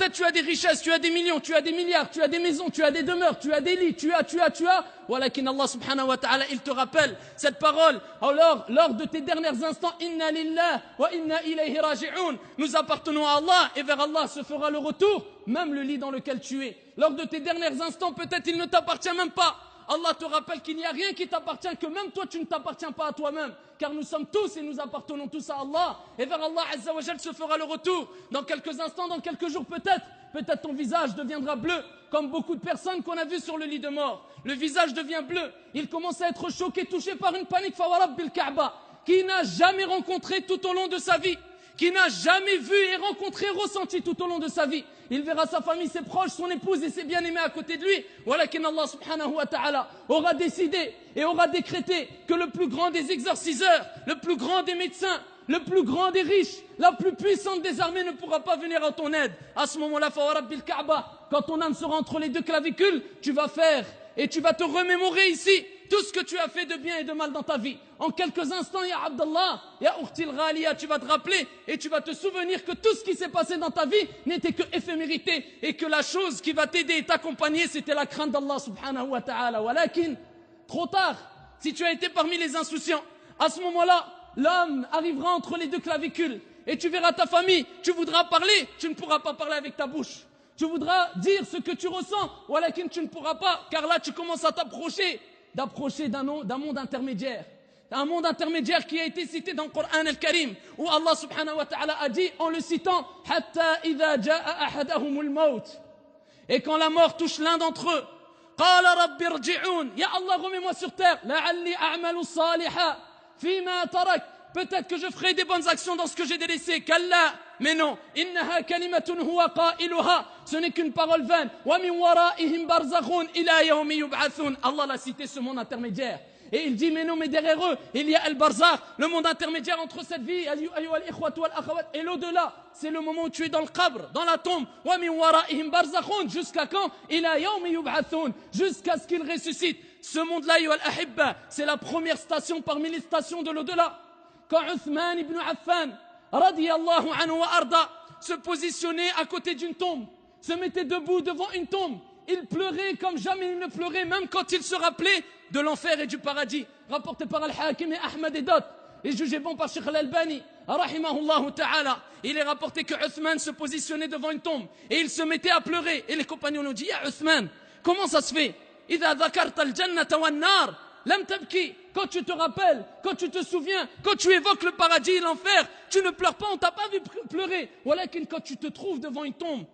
peut-être tu as des richesses, tu as des millions, tu as des milliards, tu as des maisons, tu as des demeures, tu as des lits, tu as. Walakin Allah subhanahu wa ta'ala, il te rappelle cette parole. Alors, lors de tes derniers instants, inna lillah wa inna ilayhi raji'un. Nous appartenons à Allah et vers Allah se fera le retour, même le lit dans lequel tu es. Lors de tes derniers instants, peut-être il ne t'appartient même pas. Allah te rappelle qu'il n'y a rien qui t'appartient, que même toi tu ne t'appartiens pas à toi-même, car nous sommes tous et nous appartenons tous à Allah, et vers Allah Azza wa Jal se fera le retour. Dans quelques instants, dans quelques jours peut-être ton visage deviendra bleu, comme beaucoup de personnes qu'on a vues sur le lit de mort. Le visage devient bleu, il commence à être choqué, touché par une panique, fawarab bil Kaaba, qui n'a jamais rencontré tout au long de sa vie, qui n'a jamais vu et rencontré, ressenti tout au long de sa vie. Il verra sa famille, ses proches, son épouse et ses bien-aimés à côté de lui. Walakin Allah subhanahu wa ta'ala aura décidé et aura décrété que le plus grand des exorciseurs, le plus grand des médecins, le plus grand des riches, la plus puissante des armées ne pourra pas venir à ton aide. À ce moment-là, fawarab bil Kaaba, quand ton âme sera entre les deux clavicules, tu vas faire et tu vas te remémorer ici tout ce que tu as fait de bien et de mal dans ta vie. En quelques instants, ya Abdallah, ya Ukhtil Ghaliya, tu vas te rappeler et tu vas te souvenir que tout ce qui s'est passé dans ta vie n'était que éphémérité et que la chose qui va t'aider et t'accompagner, c'était la crainte d'Allah subhanahu wa ta'ala. Walakin, trop tard, si tu as été parmi les insouciants, à ce moment-là, l'homme arrivera entre les deux clavicules et tu verras ta famille, tu voudras parler, tu ne pourras pas parler avec ta bouche. Tu voudras dire ce que tu ressens, walakin tu ne pourras pas, car là tu commences à d'approcher d'un monde intermédiaire. Un monde intermédiaire qui a été cité dans le Coran al-Karim, où Allah subhanahu wa ta'ala a dit, en le citant, Hatta idha ja'a ahadahumul maut. Et quand la mort touche l'un d'entre eux, Qala rabbi rji'un, ya Allah, remets-moi sur terre, la'alli a'malu saliha, fima tarak. Peut-être que je ferai des bonnes actions dans ce que j'ai délaissé. Kalla, mais non. Innaha kalimatun huwa qailuha. Ce n'est qu'une parole vaine. Wa min wara'ihim barzakhun ila yawmi yub'athun. Allah l'a cité, ce monde intermédiaire. Et il dit, mais non, mais derrière eux, il y a al-barzakh, le monde intermédiaire entre cette vie, et l'au-delà. C'est le moment où tu es dans le qabr, dans la tombe. Wa min wara'ihim barzakhun. Jusqu'à quand? Ila yawmi yub'athun. Jusqu'à ce qu'il ressuscite. Ce monde-là, c'est la première station parmi les stations de l'au-delà. Quand Uthman ibn Affan, radiyallahu anhu wa arda, se positionnait à côté d'une tombe, se mettait debout devant une tombe, il pleurait comme jamais il ne pleurait, même quand il se rappelait de l'enfer et du paradis. Rapporté par Al-Hakim et Ahmad et d'autres, et jugé bon par Sheikh Al-Albani, rahimahullahu ta'ala. Il est rapporté que Uthman se positionnait devant une tombe, et il se mettait à pleurer. Et les compagnons nous disent, ya Uthman, comment ça se fait? Idha dhakarta al-jannata wan-nar, lam tabki. Quand tu te rappelles, quand tu te souviens, quand tu évoques le paradis et l'enfer, tu ne pleures pas, on t'a pas vu pleurer. Voilà quand tu te trouves devant une tombe.